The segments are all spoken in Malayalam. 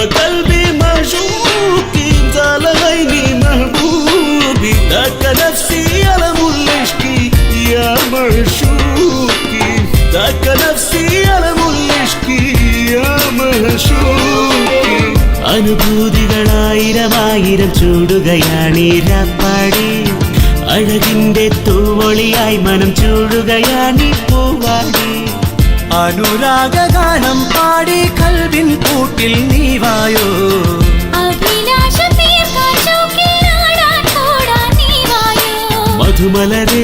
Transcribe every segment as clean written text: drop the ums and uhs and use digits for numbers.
قلبي معشوقي زال عيني محبوبي ذاك نفسي ألم العشق يا معشوقي ذاك نفسي ألم العشق يا معشوقي അനുഭൂതികളായിരം ചൂടുകയാണീ രാപ്പാടി അഴകിന്റെ തൂവൊളിയായി മനം ചൂടുകയാണീ പൂവാടി അനുരാഗഗാനം പാടി കൽവിൻ കൂട്ടിൽ നീ വായോ മധുമലരെ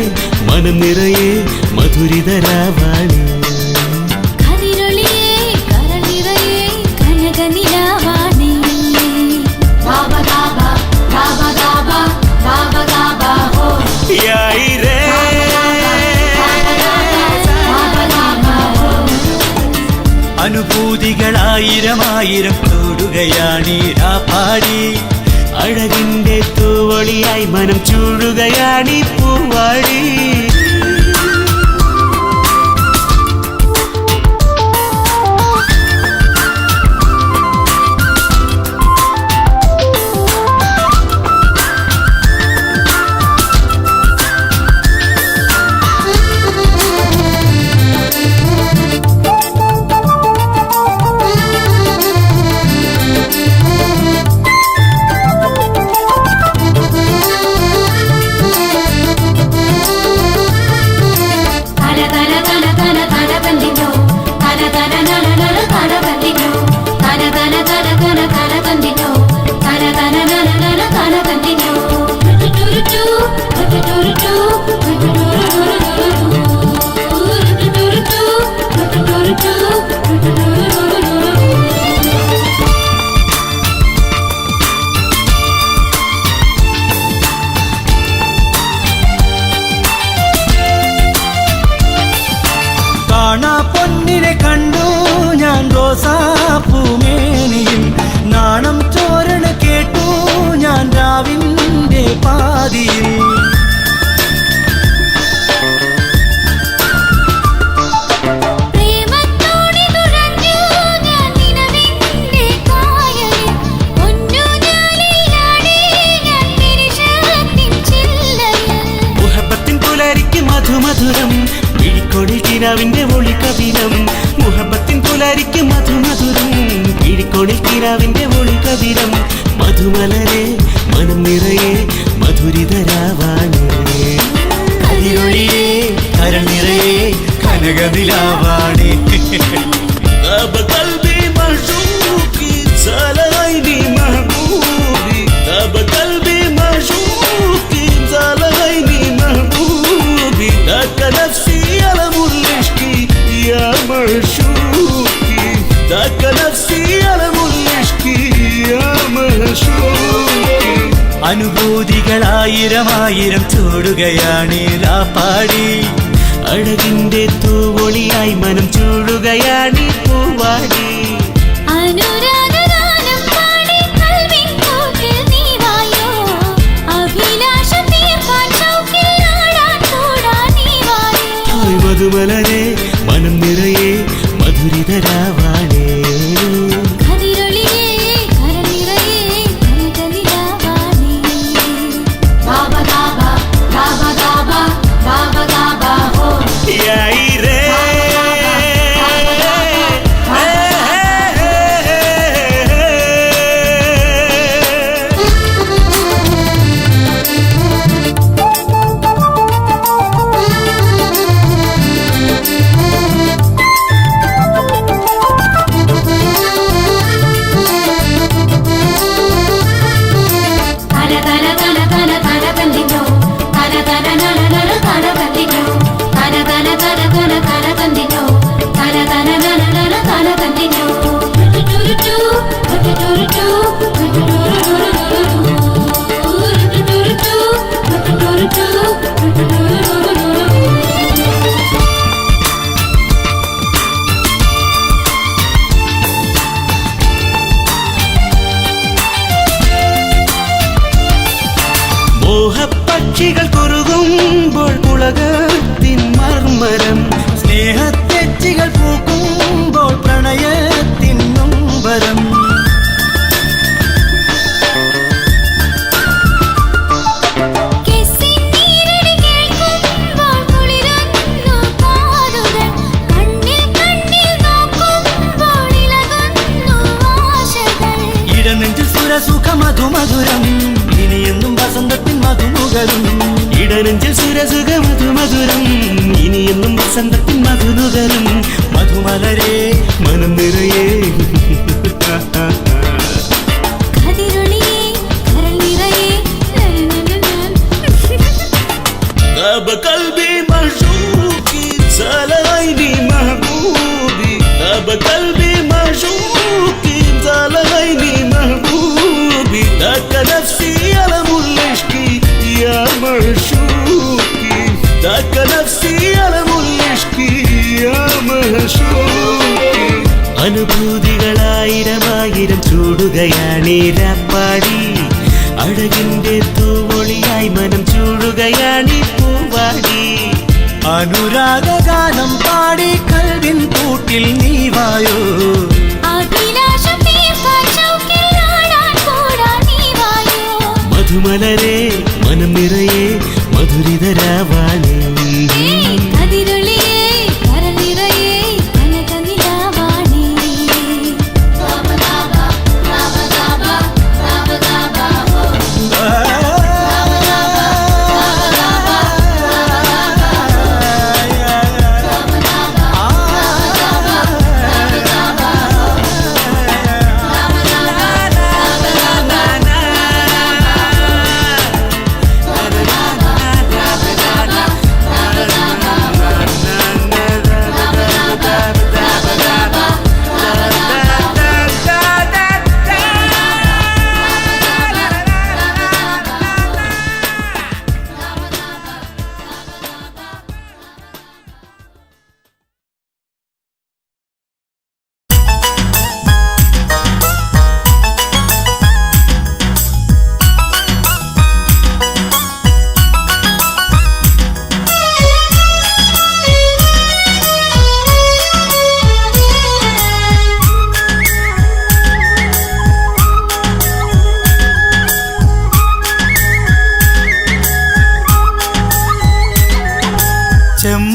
മനം നിറയെ മധുരിതരാവാണി അനുഭൂതികളായിരം കൂടുകയാണീ രാപ്പാടി അഴകിന്റെ തൂവൊളിയായി മനം ചൂടുകയാണീ പൂവാടി പൊന്നിനെ കണ്ടു ഞാൻ റോസാപ്പൂമേനിയിൽ നാണം ചോരണ കേട്ടു ഞാൻ രാവിന്റെ പാതിയിൽ മുഹബത്തിൻ പുലരിക്ക് മധുമധുരം കിഴിക്കൊടി കിനാവിന്റെ ഒളി കവിനം മുഹബത്തിൻ പുലരിക്ക് മധുമധുരം കിഴിക്കൊടി കിനാവിന്റെ ഒളി കവിനം മധുമലരെ മനം നിറയെ മധുരിതരാവാണേ കതിരൊളിയേ കരൾ നിറയെ കനകനിലാവാണേ قلبي معشوقي زال عيني محبوبي ذاب قلبي معشوقي زال عيني محبوبي ذاك نفسي ألم العشق يا معشوقي ذاك نفسي ألم العشق يا معشوقي അനുഭൂതികളായിരം ചൂടുകയാണീ രാപ്പാടി അഴകിന്റെ തൂവൊളിയായി മനം ചൂടുകയാണീ പൂവാടി മധുമലരെ മനം നിറയെ മധുരിതരാവാണേ മധുമധുരം ഇനിയെന്നും വസന്തത്തിൻ മധുനുകരും മധുമലരെ മനം നിറയെ غاب قلبي معشوقي زال عيني محبوبي غاب قلبي معشوقي زال عيني محبوبي ذاك نفسي ألم العشق يا معشوقي ذاك نفسي ألم العشق يا معشوقي അനുഭൂതികളായിരമായിരം ചൂടുകയാണീ രാപ്പാടി അഴകിന്റെ തൂവൊളിയായി മനം ചൂടുകയാണീ പൂവാടി അനുരാഗഗാനം പാടി കൽവിൻ കൂട്ടിൽ നീ വായോ മധുമലരെ മനം നിറയെ മധുരിതരാവാണേ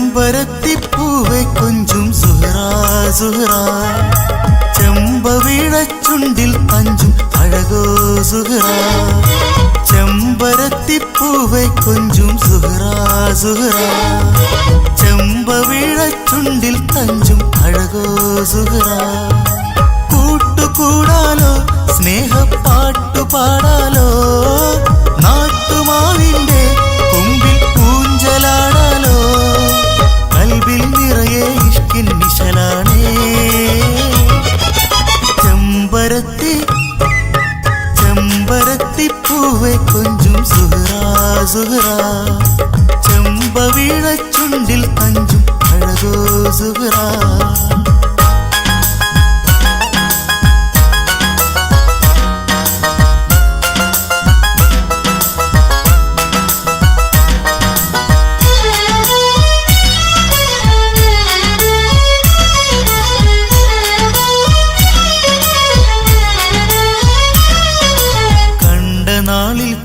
ചെമ്പരത്തിപ്പൂവെ കൊഞ്ചും സുഹ്റാ സുഹ്റാ ചെമ്പവിഴച്ചുണ്ടിൽ തഞ്ചും അഴകോ സുഹ്റാ ചെമ്പരത്തിപ്പൂവെ കൊഞ്ചും സുഹ്റാ സുഹ്റാ ചെമ്പവിഴച്ചുണ്ടിൽ തഞ്ചും അഴകോ സുഹ്റാ കൂട്ടുകൂടാലോ സ്നേഹപ്പാട്ടു പാടാലോ നാട്ടുമാവിന്റെ കൊമ്പിൽ പൂഞ്ചലാടാലോ കൽബിൽ നിറയെ ഇഷ്കിൻ നിശലാണേ ചെമ്പരത്തിപ്പൂവെ കൊഞ്ചും സുഹ്റാ സുഹ്റാ ചെമ്പവിഴച്ചുണ്ടിൽ തഞ്ചും അഴകോ സുഹ്റാ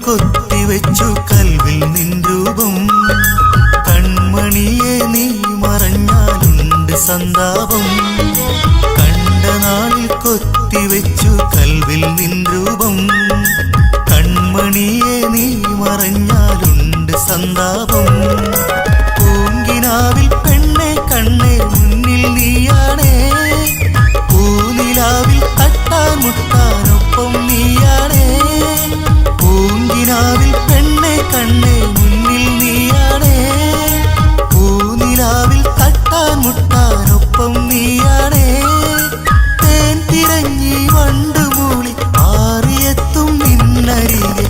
കൊത്തിവെച്ചു കൽവിൽ നിൻ രൂപം കൺമണിയെ നീ മറഞ്ഞാലുണ്ട് സന്താപം കണ്ട നാളിൽ കൊത്തിവെച്ചു കൽവിൽ നിൻ രൂപം കൺമണിയെ നീ മറഞ്ഞാലുണ്ട് സന്താപം പൂങ്കിനാവിൽ പെണ്ണെ കണ്ണെ മുന്നിൽ നീയാണേ പൂനിലാവിൽ തട്ടാൻ മുട്ടാനൊപ്പം നീയാണേ പൂങ്കിനാവിൽ പെണ്ണെ കണ്ണെ മുന്നിൽ നീയാണേ പൂനിലാവിൽ തട്ടാൻ മുട്ടാനൊപ്പം നീയാണേ തേൻ തിരഞ്ഞി വണ്ടുമൂളി ആറിയെത്തും നിന്നരികെ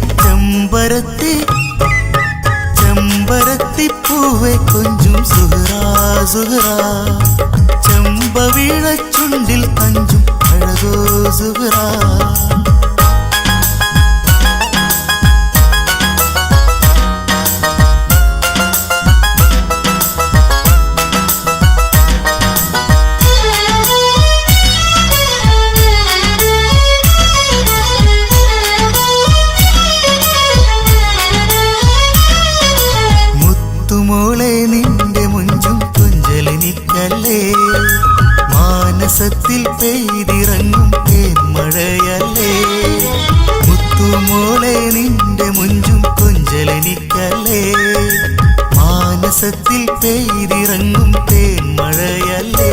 ചെമ്പരത്തിപ്പൂവെ കൊഞ്ചും സുഹ്റാ സുഹ്റാ ചെമ്പവിഴച്ചുണ്ടിൽ തഞ്ചും അഴകോ സുഹ്റാ മോളെ നിന്റെ മുഞ്ചും കൊഞ്ചലിനിക്കല്ലേ മാനസത്തിൽ പെയ്തിറങ്ങും തേന്മഴയല്ലേ മുത്തുമോളെ നിന്റെ മുഞ്ചും കൊഞ്ചലിനിക്കല്ലേ മാന മാനസത്തിൽ പെയ്തിറങ്ങും തേന്മഴയല്ലേ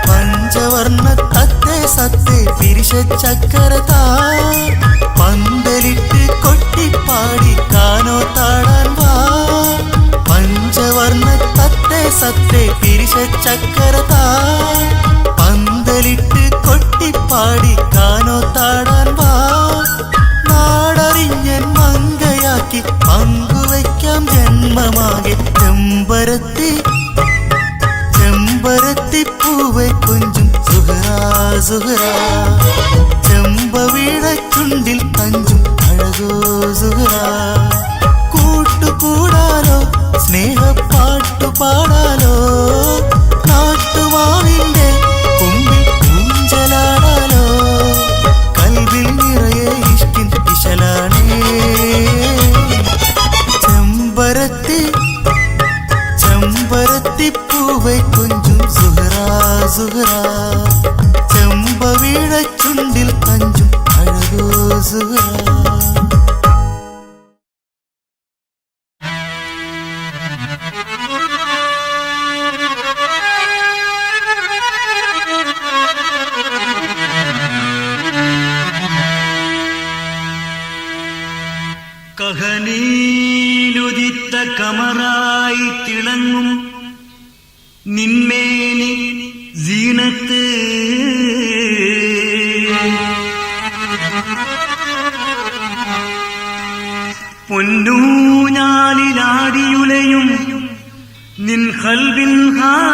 പഞ്ചവർണ്ണ തത്തെ സത്തെ പിരിശ ചക്കരതാ പന്തലിട്ട് കൊട്ടിപ്പാടി കാനോ താടാൻ വാ പഞ്ചവർണ്ണ തത്തെ സത്തെ പിരിശ ചക്കരതാ പന്തലിട്ട് കൊട്ടിപ്പാടി കാനോ താടാൻ വാ നാടറിഞ്ഞൻ മങ്കയാക്കി പങ്കുവയ്ക്കാം ജന്മമാകെ ചെമ്പരത്തി ചെമ്പരത്തി പൂവെ കൊഞ്ചും സുഹറാ സുഹറാ ചെമ്പവീഴ ചുണ്ടിൽ തഞ്ചും അഴകോ സുഹറാ കൂട്ടുകൂടാലോ സ്നേഹപ്പാട്ടു പാടാലോ നാട്ടുമാവിന്റെ കൊമ്പിൽ ഊഞ്ചലാടാലോ കൽവിൽ നിറയെ ഇഷ്കിൻ ഇശലാണേ ചെമ്പരത്തി ചെമ്പരത്തി പൂവെ കൊഞ്ചും സുഹറാ സുഹറാ ചെമ്പവീഴ ചുണ്ടിൽ തഞ്ചും അഴകോ സുഹറാ കഹനീലുദിത്ത കമറായി തിളങ്ങും നിന്മേനി സീനത്ത് പൊന്നൂഞ്ഞാലിലാടിയുലയും നിൻ ഖൽബിൻ ഹാജത്തെ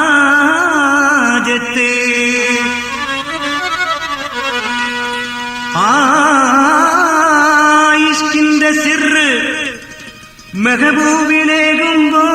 ആയിഷ്കിന്റെ സിർറ് മെഹബൂബിലേകുമ്പോൾ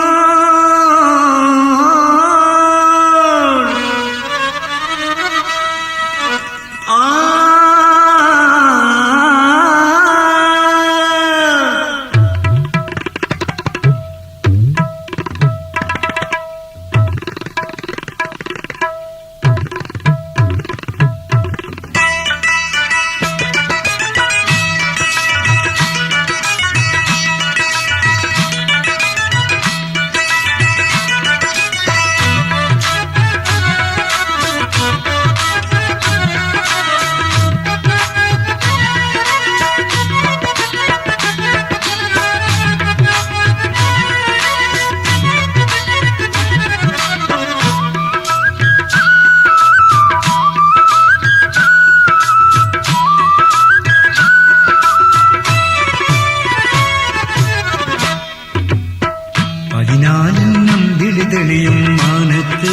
തെളിയും മാനത്ത്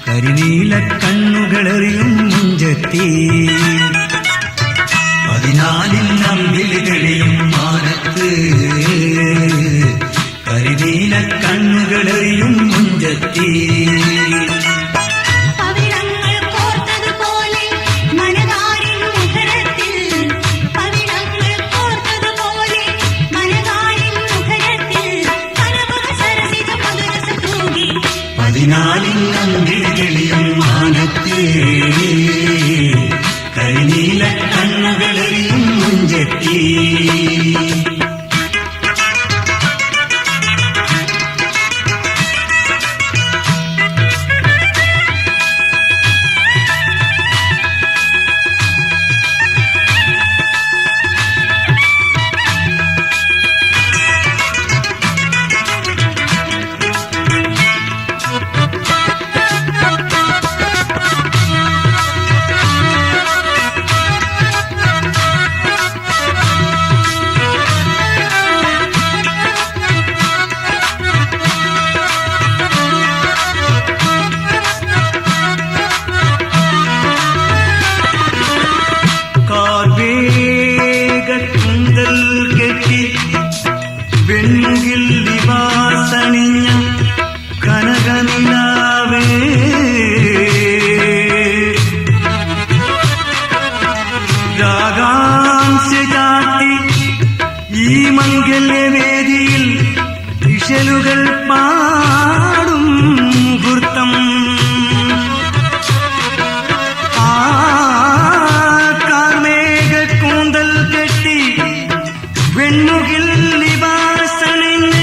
കരിനീല കണ്ണുകളെറിയും മുഞ്ചത്തി 14 നമ്പിൽ തെളിയും മാനത്ത് കരിനീല കണ്ണുകളെറിയും മുഞ്ചത്തി ിലും മാനത്ത് കരിനീല കണ്ണുകളെറിയും മുഞ്ചത്തി വെണ്ണുകിൽ ലിബാസണിഞ്ഞ കനകനിലാവേ രാഗാംശ ചാത്തി ഈ മംഗല്യവേദിയിൽ ഇശലുകൾ പാടും മുഹൂർത്തം വെണ്ണുകിൽ ലിബാസണിഞ്ഞ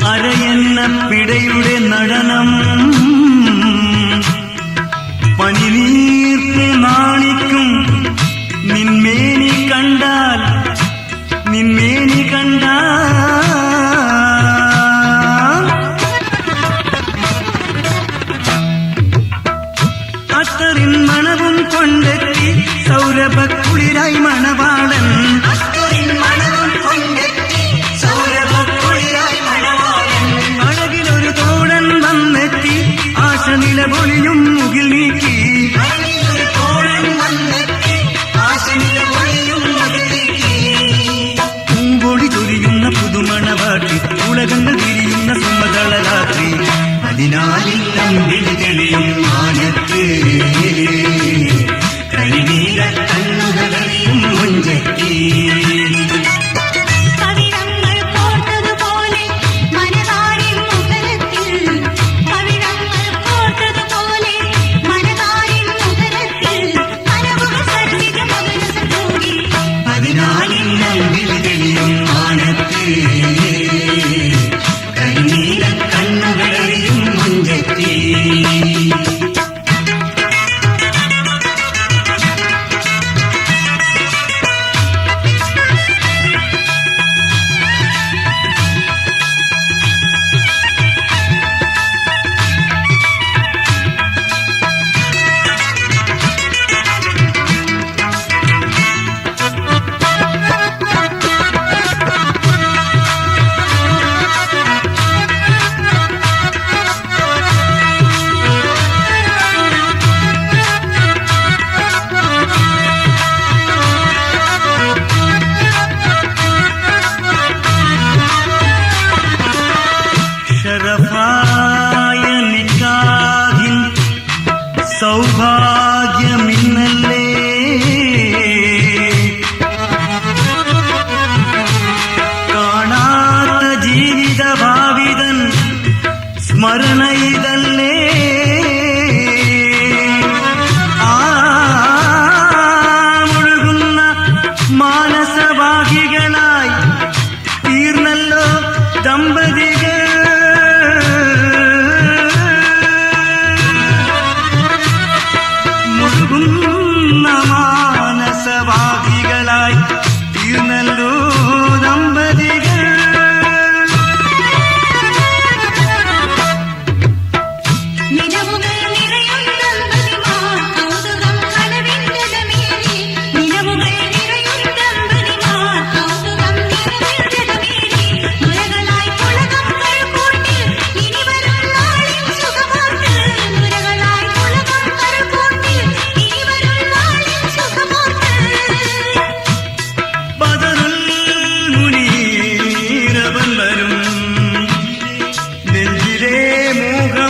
അരയെന്ന പിടയുടെ നടനം പനിനീർത്ത് നാണിക്കും നിന്മേനി കണ്ടാൽ അത്തറിൻ മണവും കൊണ്ടെത്തി സൗരഭക്കുളിരായി മണവാളൻ അഴകിലൊരു തോടൻ വന്നെത്തി ആശ നിലപൊളിയും മുകിൽ നീക്കി പൂമ്പൊടി ചൊരിയുന്ന പുതുമണവാട്ടി ഉലകങ്ങൾ വിരിയുന്ന സുമതള രാത്രി അതിനാലില്ലം വിളി തെളിയും മാനത്ത് കരിനീല കണ്ണുകളെയും മുഞ്ചത്തി ശരഫായ നിക്കാഹിൻ സൗഭാഗ്യമിന്നല്ലേ കാണാത്ത ജീവിത ഭാവിതൻ സ്മരണ ഇതല്ലേ മുഴുകുന്ന മാനസവാഹികളായി തീർന്നല്ലോ ദമ്പതികൾ മാനസവാഹികളായി തീർന്നല്ലോ ദമ്പതികൾ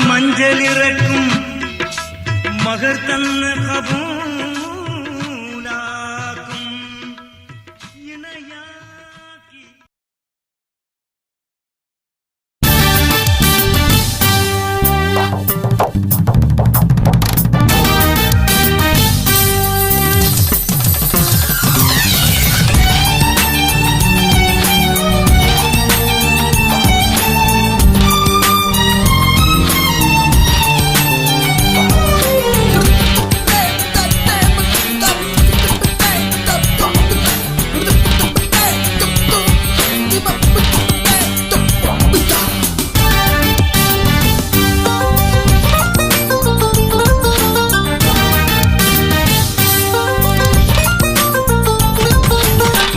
മഞ്ചലിറക്കും മകർ തന്ന് കബൂലാക്കും ഇണയാക്കി.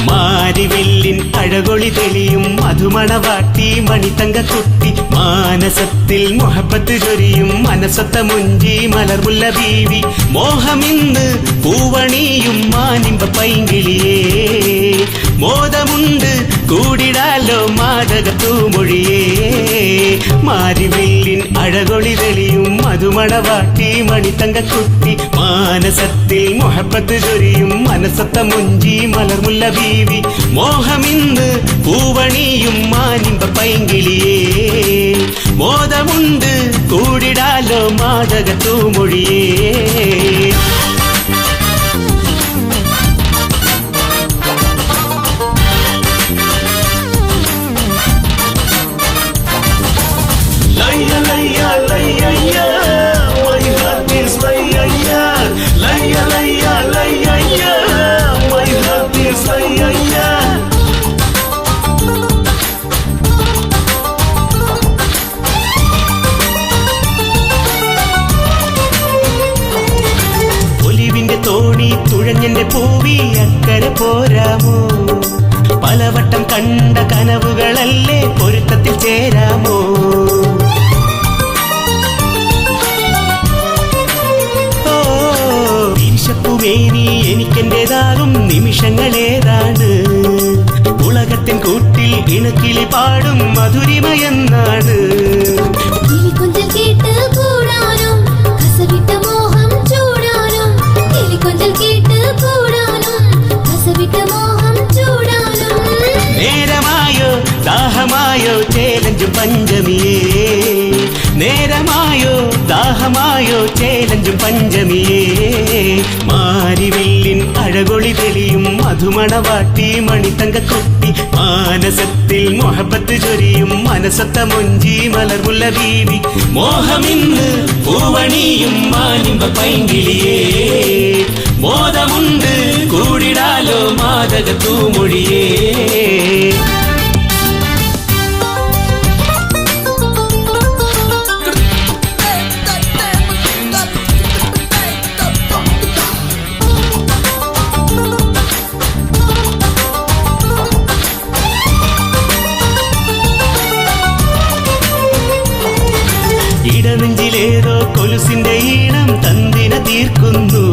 മാരിവില്ലിൻ അഴകൊളി തെളിയും മധുമണവാട്ടി മണിത്തങ്കക്കുട്ടി മാനസത്തിൽ മുഹബത്ത് ചൊരിയും മനസ്സത്ത മുഞ്ചി മലർമുല്ല ബീവി മോഹമിന്ന് പൂവണിയും മാനിമ്പ പൈങ്കിളിയേ മോദമുണ്ട് കൂടിടാലോ മാതക തൂമൊഴിയേ മാരിവില്ലിൻ അഴകൊളി തെളിയും മധുമണവാട്ടി മണിത്തങ്കക്കുട്ടി മാനസത്തിൽ മുഹബത്ത് ചൊരിയും മനസ്സത്ത മുഞ്ചി മലർമുല്ല ബീവി മോഹമിന്ന് പൂവണിയും മാനിമ്പ പൈങ്കിളിയേ മോദമുണ്ട് കൂടിടാലോ മാതക തൂമൊഴിയേ നിമിഷങ്ങളേതാണ് ഉലകത്തിൻ കൂട്ടിൽ ഇണക്കിളി പാടും മധുരിമയെന്നാണ് കിളികൊഞ്ചൽ കേട്ട് കൂടാനും കസവിട്ട മോഹം ചൂടാനും കിളികൊഞ്ചൽ കേട്ട് കൂടാനും കസവിട്ട മോഹം ചൂടാനും നേരമായോ ദാഹമായോ ചേലഞ്ചു പഞ്ചമിയേ നേരമായോ ദാഹമായോ ചേലഞ്ചും പഞ്ചമിയേ മാരിവില്ലിൻ അഴകൊളി തെളിയും മധുമണവാട്ടി മണിത്തങ്കക്കുട്ടി മാനസത്തിൽ മൊഹബത്ത് ചൊരിയും മനസ്സത്ത മൊഞ്ചി മലർമുല്ല ബീവി മോഹമിന്ന് പൂവണിയും മാനിമ്പ പൈങ്കിളിയേ മോദമുണ്ട് കൂടിടാലോ മാതക തൂമൊഴിയേ ഇടനെഞ്ചിലേതോ കൊലുസിന്റെ ഈണം തന്തിന തീർക്കുന്നു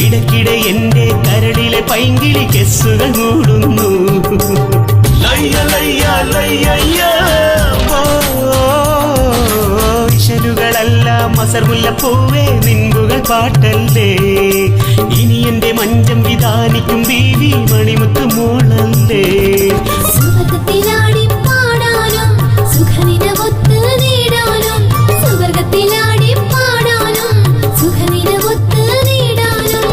ഇടയ്ക്കിടെ എന്റെ കരളിലെ പൈങ്കിളി കെസ്സുകൾ മൂടുന്നു ലയ്യ ലയ്യ ലയ്യ ഇശലുകളല്ല മസർമുല്ലപ്പൂവേ നിൻപുകൾ പാട്ടല്ലേ ഇനി എന്റെ മഞ്ചം വിധാനിക്കും ബീവി മണിമുത്തു മോളല്ലേ സുവർഗത്തിലാടി പാടാനും സുഖനിരവൊത്ത് നേടാനും സുവർഗത്തിലാടി പാടാനും സുഖനിരവൊത്ത് നേടാനും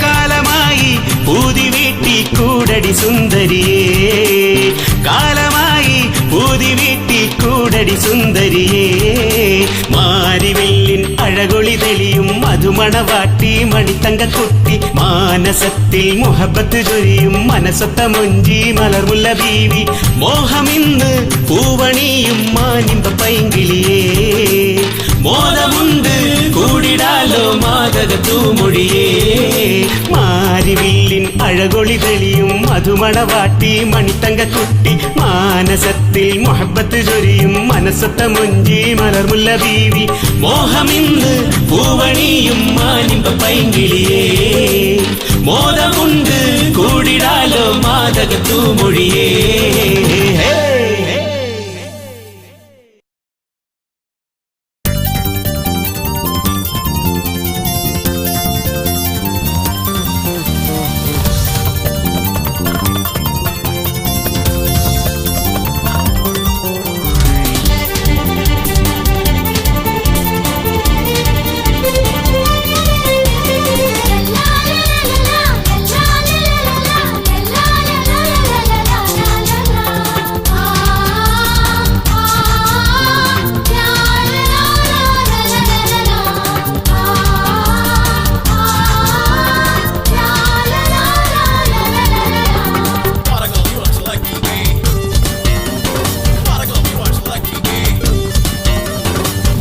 കാലമായി പൂതി വീട്ടി കൂടടി സുന്ദരിയേ കാലമായി പൂതി വീട്ടി കൂടടി സുന്ദരിയേ മാരിവില്ലിൻ അഴകൊളി തെളിയും മധുമണവാട്ടി മണിത്തങ്കക്കുട്ടി മാനസത്തിൽ മുഹബത്ത് ചൊരിയും മനസ്സൊത്ത മൊഞ്ചി മലർമുല്ല ബീവി മോഹമിന്ന് പൂവണിയും മാനിമ്പ പൈങ്കിളിയേ മോദമുണ്ട് കൂടിടാലോ മാതക തൂമൊഴിയേ മാരിവില്ലിൻ അഴകൊളി തെളിയും മധുമണവാട്ടി മണിത്തങ്കക്കുട്ടി മാനസത്തിൽ മൊഹബത്ത് ചൊരിയും മനസ്സൊത്ത മൊഞ്ചി മലർമുല്ല ബീവി മോഹമിന്ന് പൂവണിയും മാനിമ്പ പൈങ്കിളിയേ മോദമുണ്ട് കൂടിടാലോ മാതക തൂമൊഴിയേ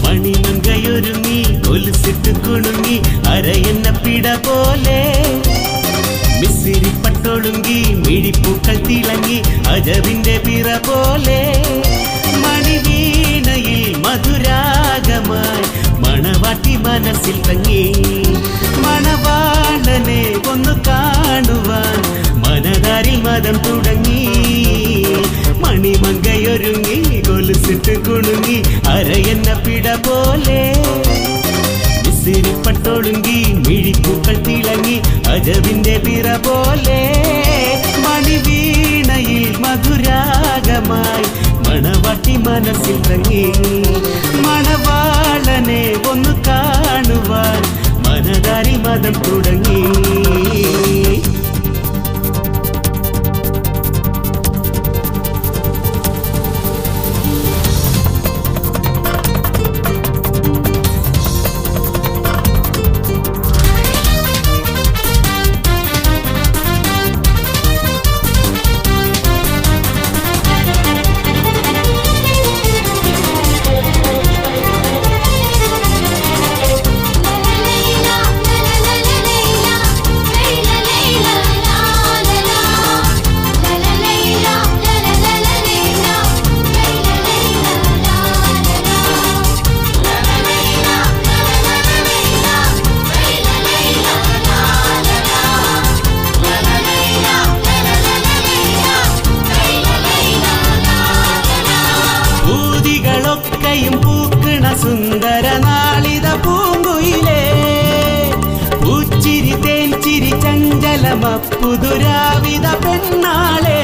മണിമങ്കയൊരുങ്ങി കൊലുസിട്ട് കുണുങ്ങി അരയെന്ന പിട പോലെ മിസിരി പട്ടൊളുങ്ങി മിഴിപ്പൂക്കൾ തിളങ്ങി അജവിന്റെ പിറ പോലെ മണിവീണയിൽ മധുരാഗമായി മണവാട്ടി മനസ്സിൽ തങ്ങി മണവാളനെ ഒന്ന് കാണുവാൻ മനതാരിൽ മതം തുടങ്ങി മണിമങ്കയൊരുങ്ങി കൊലുസിട്ട് കുണുങ്ങി അരയെന്ന പിട പോലെ മിസിരി പട്ടൊളുങ്ങി മിഴിപ്പൂക്കൾ തിളങ്ങി അജവിന്റെ പിറ പോലെ മണിവീണയിൽ മധുരാഗമായി മണവാട്ടി മനസ്സിൽ തങ്ങി മണവാളനെ ഒന്ന് കാണുവാൻ മനതാരിൽ മതം തുടങ്ങി ലൈല ലൈല സുന്ദര നാളിത പൂങ്കുയിലേ പൂച്ചിരി തേൻചിരി ചഞ്ചലമപ്പുതുരാവിത പെണ്ണാളേ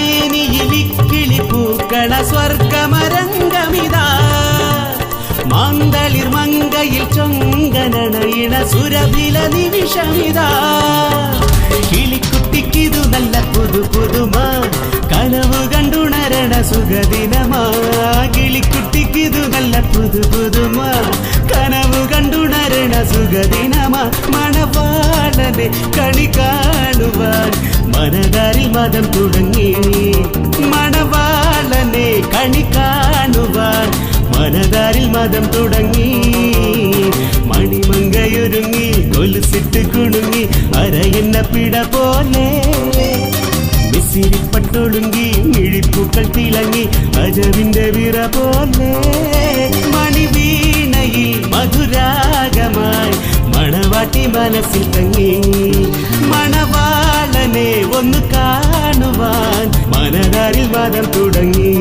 മാതളമേനിയിലിക്കിളി പൂക്കള സ്വർഗമരംഗമിതാ മാന്തളിർ മങ്കയിൽ ചൊങ്കനണയിണ സുരഭില നിമിഷമിതാ കിളിക്കുട്ടിക്കിതു നല്ല പുതുമ കനവ് കണ്ടുണരണ സുഖദിനമാ കിളിക്കുട്ടിക്കിതു നല്ല പുതുമ കനവ് കണ്ടുണരണ സുഖദിനമാ മണവാളനെ കണി കാണുവാൻ മനതാരിൽ മതം തുടങ്ങി മണവാളനെ കണി കാണുവാൻ മനതാരിൽ മതം തുടങ്ങി മണിമങ്കയൊരുങ്ങി കൊലുസിട്ട് കുണുങ്ങി അരയെന്ന പിട പോലെ മിസിരിപ്പട്ടൊളുങ്ങി മിഴിപ്പൂക്കൾ തിളങ്ങി അജവിന്റെ വിറ പോലെ മണിവീണയിൽ മധുരാഗമായി മണവാട്ടി മനസ്സിൽ തങ്ങി മണവാളനെ ഒന്ന് കാണുവാൻ മനതാരിൽ മതം തുടങ്ങി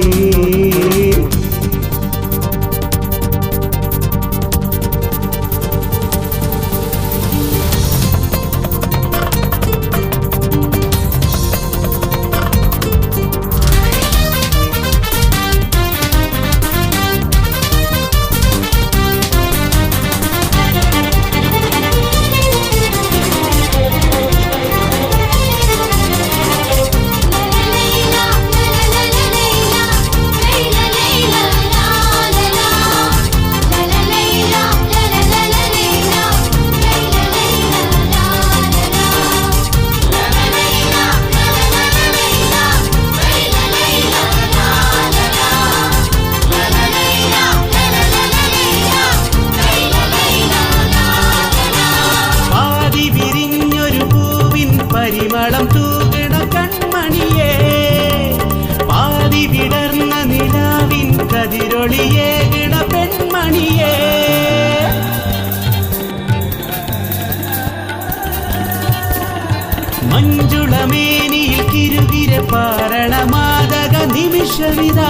പരിമളം തൂകിട കൺമണിയേ പാതി വിടർന്ന നിലാവിൻ കതിരൊളിയേ കിട പെൺമണിയേ മഞ്ജുളമേനിയിൽ കിരുകിര പാരണ മാതക നിമിഷമിതാ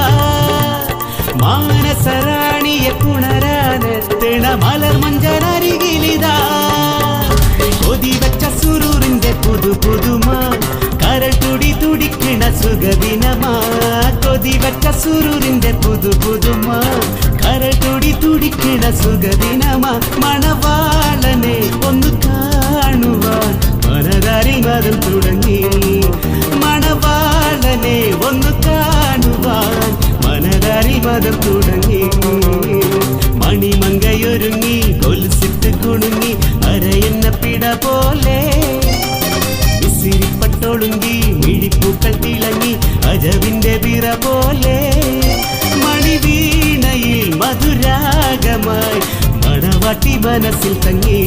മാനസറാണിയെ പുണരാനെത്തിണ മലർ മഞ്ചനരികിലിതാ കൊതിവച്ച സുരൂറിന്റെ പുതുമ കരൾ തുടിക്കിണ സുഖദിനമാ കൊതിവച്ച സുരൂറിന്റെ പുതുമ കരൾ തുടിക്കിണ സുഖദിനമാ മണവാളനെ ഒന്ന് കാണുവാൻ മനതാരിൽ മതം തുടങ്ങി മണവാളനെ ഒന്ന് കാണുവാൻ മനതാരിൽ മതം തുടങ്ങി മണിമങ്കയൊരുങ്ങി കൊലുസിട്ട് കുണുങ്ങി അരയെന്ന പിട പോലെ വിസിരിപ്പട്ടൊളുങ്കി മിഴിപ്പൂക്കൾ തിളങ്ങി അജവിന്റെ വിറ പോലെ മണിവീണയിൽ മധുരാഗമായി മണവാട്ടി മനസ്സിൽ തങ്ങി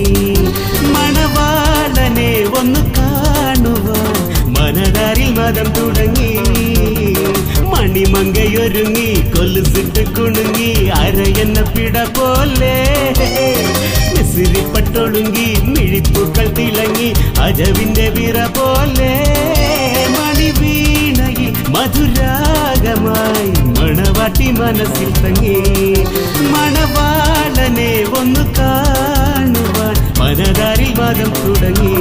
മണവാളനെ ഒന്ന് കാണുവാൻ മനതാരിൽ മതം തുടങ്ങി മണിമങ്കയൊരുങ്ങി കൊലുസിട്ട് കുണുങ്ങി അരയെന്ന പിട പോലെ വിസിരിപ്പട്ടൊളുങ്കി മിഴിപ്പൂക്കൾ തിളങ്ങി അജവിന്റെ വിറ പോലെ മണിവീണയിൽ മധുരാഗമായി മണവാട്ടി മനസ്സിൽ തങ്ങി മണവാളനെ ഒന്ന് കാണുവാൻ മനതാരിൽ മതം തുടങ്ങി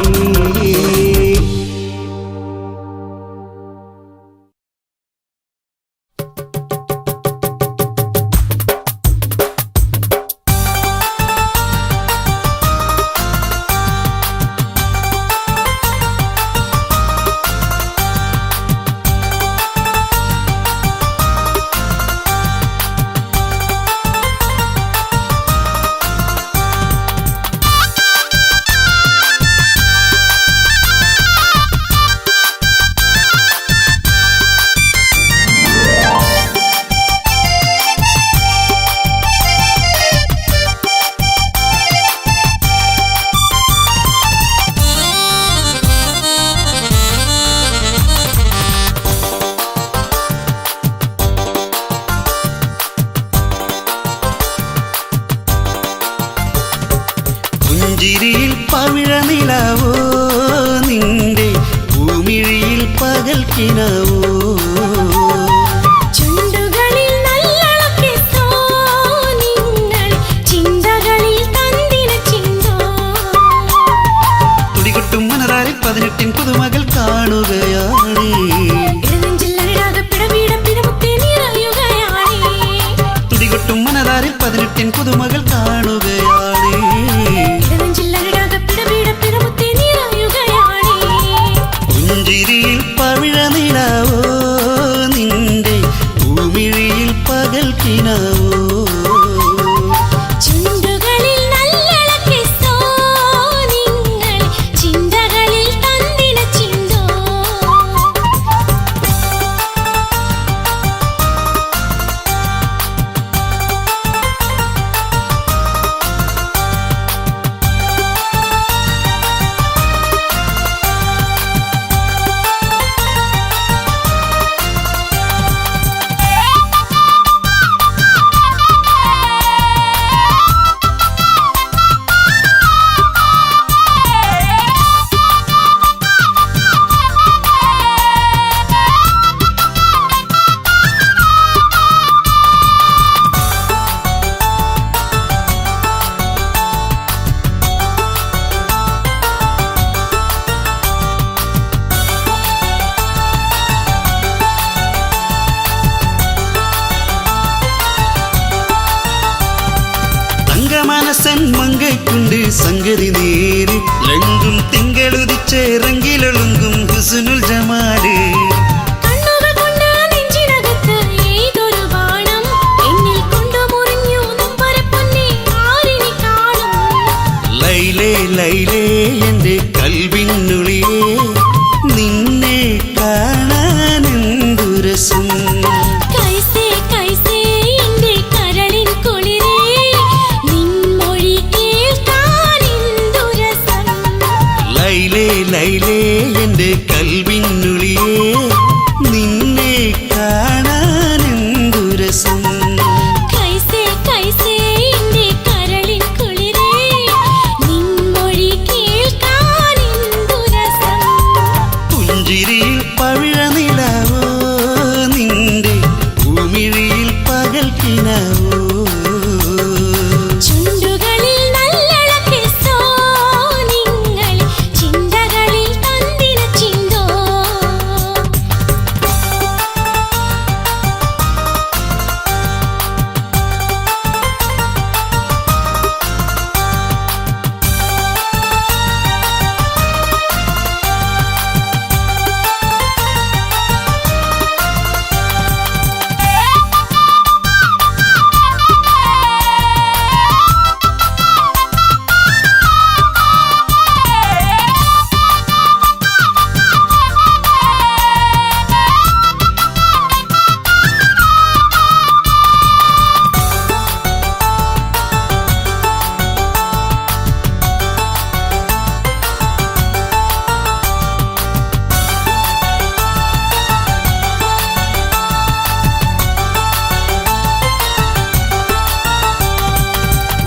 കിനാവോ ചുണ്ടുകളിൽ നല്ലളക്കെ സോ നിങ്ങൾ ചിന്തകളിൽ തന്തിന ചിന്തോ തുടികൊട്ടും മനതാരെ 18 പുതുമകൾ കാണുകയാണ് ഇടനെഞ്ചിലഴകാതെ പിടപീട പിടമുത്തേ നിറയുകയാണ് തുടികൊട്ടും മനതാരെ 18 പുതുമകൾ കാണുകയാണ് ഇടനെഞ്ചിലഴകാതെ പിടപീട പിടമുത്തേ നിറയുകയാണ് പുഞ്ചിരിയിൽ പവിഴ നിലാവോ നിന്റെ പൂമിഴിയിൽ പകൽ കിനാവോ ചുണ്ടുകളിൽ നല്ലളക്കെ സോ നിങ്ങൾ ചിന്തകളിൽ തന്തിന ചിന്തോ മനസ്സൻ മങ്കയ്ക്കുണ്ട് സംഗതി നേര് ലങ്കും തിങ്കളുദിച്ചേറെങ്കിലൊളുങ്കും ഹുസ്നുൽ ജമാല് കണ്ണുകൾ കൊണ്ട് നെഞ്ചിനകത്ത് ഏതൊരു ബാണം എന്നിൽ കൊണ്ടു മുറിഞ്ഞു നൊമ്പര പൊന്നെ ആരിനി കാണും ലൈലേ ലൈലേ എന്റെ കൽവിനുള്ളിയേ നിന്നെ കാണാനെന്തു രസം കൈസേ കൈസേ എന്റെ കരളിൻ കുളിരേ നിൻ മൊഴി കേൾക്കാൻ എന്തു രസം ലൈലേ ലൈലേ എന്റെ കൽവിനുള്ളിയേ നിന്നെ കാണാനെന്തു രസം കൈസേ കൈസേ എന്റെ കരളിൻ കുളിരേ നിൻ മൊഴി കേൾക്കാൻ എന്തു രസം പുഞ്ചിരിയിൽ പവിഴ നിലാവോ നിന്റെ ഭൂമിഴിയിൽ പകൽ കിനാവോ ചുണ്ടുകളിൽ നല്ലളക്കെ സോ നിങ്ങൾ ചിന്തകളിൽ തന്തിന ചിന്തോ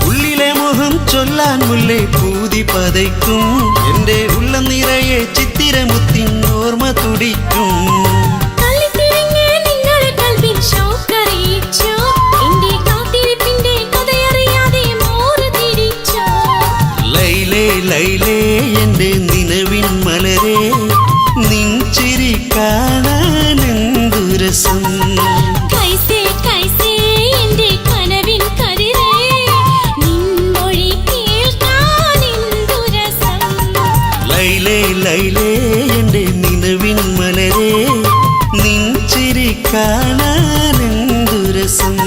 ഉള്ളിലെ മുഖം ചൊല്ലാൻ മുല്ലേ പൂതി പതയ്ക്കും എന്റെ ഉള്ളം നിറയെ ചിത്തിരമുത്തിൻ ഓർമ്മ തുടിക്കും തള്ളിത്തിരിഞ്ഞ് നിങ്ങളെ കൽവിൻ ഷൗക്കറിയിച്ചു എന്റെ കാത്തിരിപ്പിന്റെ കഥയറിയാതെ മോറ് തിരിച്ചു ലൈലേ ലൈലേ എന്റെ നിലവിൻ മലരെ നിൻ ചിരി കാണാനെന്തു രസം കൈസേ കൈസേ എന്റെ കനവിൻ കതിരേ നിൻ മൊഴി കേൾക്കാൻ എന്തു രസം ലൈലേ ലൈലേ എന്റെ നിലവിൻ മലരെ നിൻ ചിരി കാണാനെന്തു രസം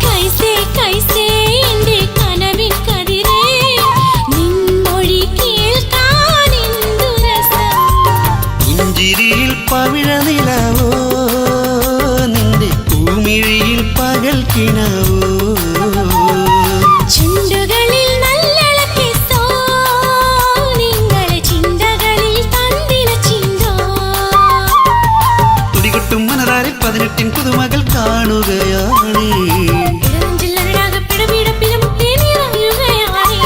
കൈസേ കൈസേ എന്റെ കനവിൻ കതിരേ നിൻ മൊഴി കേൾക്കാൻ എന്തു രസം പുഞ്ചിരിയിൽ പവിഴ നിലാവോ നിന്റെ പൂമിഴിയിൽ പകൽ കിനാവോ ചുണ്ടുകളിൽ നല്ലളക്കെ സോ നിങ്ങൾ ചിന്തകളിൽ തന്തിന ചിന്തോ തുടികൊട്ടും മനതാരെ 18 പുതുമകൾ കാണുകയാണ് ഇടനെഞ്ചിലഴകാതെ പിടപീട പിടമുത്തേ നിറയുകയാണ്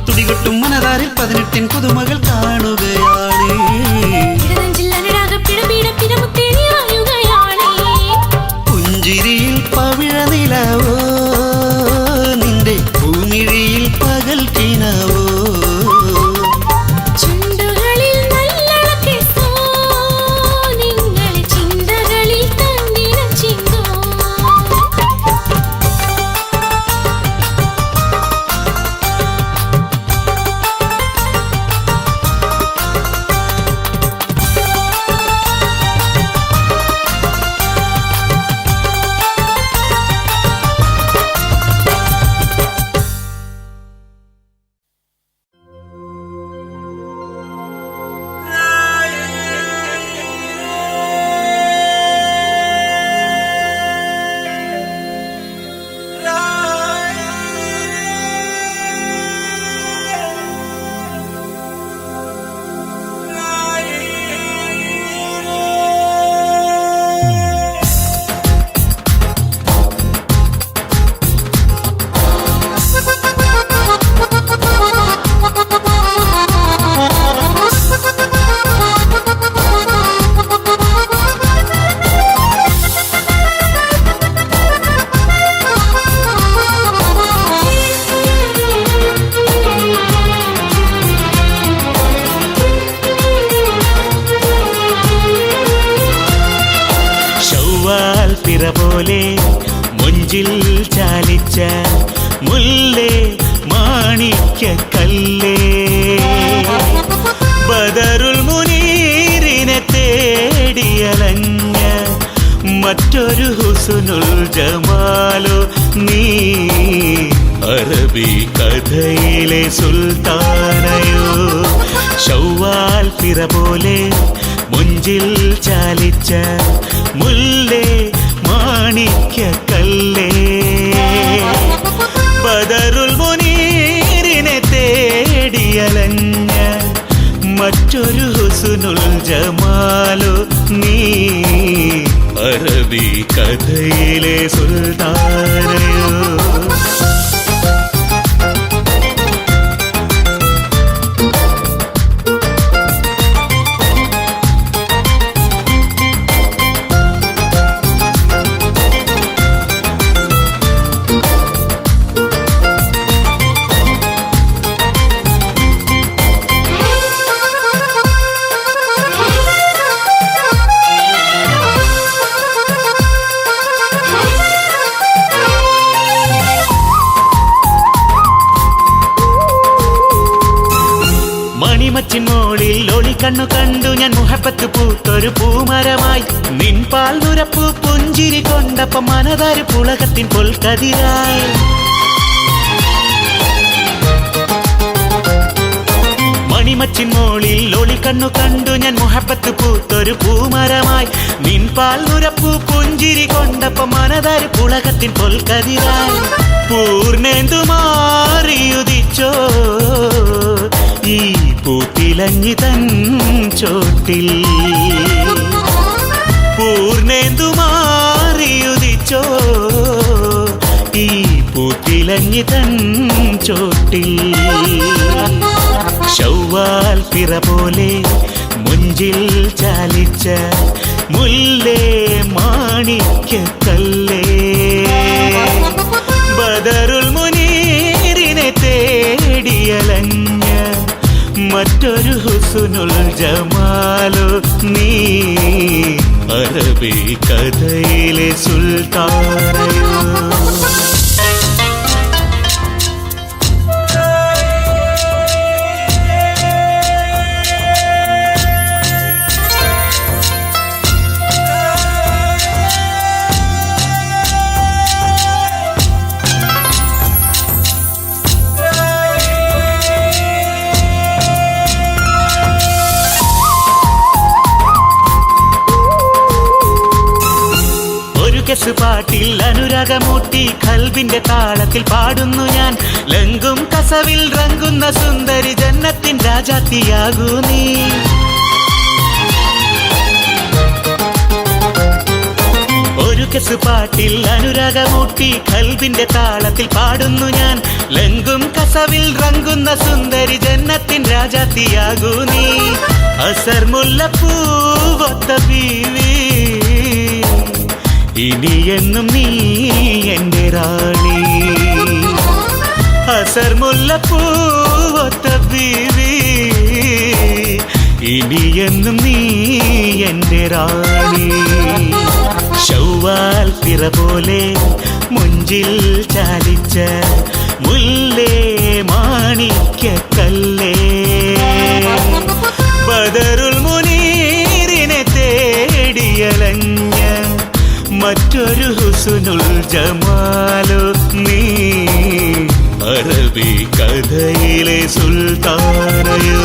തുടികൊട്ടും മനതാരെ 18 പുതുമകൾ കാണുകയാണ് ഇടനെഞ്ചിലഴകാതെ പിടപീട പിറ പോലെ മുഞ്ചിൽ ചാലിച്ച മുല്ലേ മാണിക്യ കല്ലേ ബദറുൽ മുനീറിനെ തേടിയലഞ്ഞ മറ്റൊരു ഹുസ്നുൽ ജമാലോ നീ അറബി കഥയിലെ സുൽത്താനയോ ശൗവാൽ പിറ പോലെ മുഞ്ചിൽ ചാലിച്ച മുല്ലേ മാണിക്യ കല്ലേ ബദറുൽ മുനീറിനെ തേടിയലഞ്ഞ മറ്റൊരു ഹുസ്നുൽ ജമാലോ നീ അറബി കഥയിലെ സുൽത്താനയോ മച്ചിൻമോളിൽ ഒളിക്കണ്ണു കണ്ടു ഞാൻ മുഹബത്ത് പൂത്തൊരു പൂമരമായി നിൻ പാൽ നുരപ്പു പുഞ്ചിരി കൊണ്ടപ്പ മനതാര് പുളകത്തിൻ പൊൽക്കതിരായി മണിമച്ചിൻമോളിൽ ഒളിക്കണ്ണു കണ്ടു ഞാൻ മുഹബത്ത് പൂത്തൊരു പൂമരമായി നിൻ പാൽ നുരപ്പു പുഞ്ചിരി കൊണ്ടപ്പ മനതാര് പുളകത്തിൻ പൊൽക്കതിരായി പൂർണ്ണേന്തു മാറിയുദിച്ചോ ഈ പൂത്തിലഞ്ഞി തൻ ചോട്ടിൽ പൂർണ്ണേന്തു മാറിയുദിച്ചോ ഈ പൂത്തിലഞ്ഞി തൻ ചോട്ടിൽ ശൗവാൽ പിറ പോലെ മുഞ്ചിൽ ചാലിച്ച മുല്ലേ മാണിക്യ കല്ലേ ബദറുൽ മുനീറിനെ തേടിയലഞ്ഞ മറ്റൊരു ഹുസ്നുൽ ജമാലോ നീ അറബി കഥയിലെ സുൽത്താനയോ പാട്ടിൽ അനുരാഗമൂട്ടി ഖൽബിന്റെ താളത്തിൽ പാടുന്നു ഞാൻ ലങ്കും കസവിൽ റങ്കുന്ന സുന്ദരി ജന്നത്തിൻ രാജാത്തിയാകൂ നീ ഒരു കെസ് പാട്ടിൽ അനുരാഗമൂട്ടി ഖൽബിന്റെ താളത്തിൽ പാടുന്നു ഞാൻ ലങ്കും കസവിൽ റങ്കുന്ന സുന്ദരി ജന്നത്തിൻ രാജാത്തിയാകൂ നീ അസർ മുല്ലപ്പൂവൊത്ത ബീവി ഇനിയെന്നും നീ എന്റെ റാണി അസർ മുല്ലപ്പൂവൊത്ത ബീവി ഇനിയെന്നും നീ എന്റെ റാണി ശൗവാൽ പിറ പോലെ മുഞ്ചിൽ ചാലിച്ച മുല്ലേ മാണിക്യ കല്ലേ ബദറുൽ മുനീറിനെ തേടിയലഞ്ഞ മറ്റൊരു ഹുസ്നുൽ ജമാലോ നീ അറബി കഥയിലെ സുൽത്താനയോ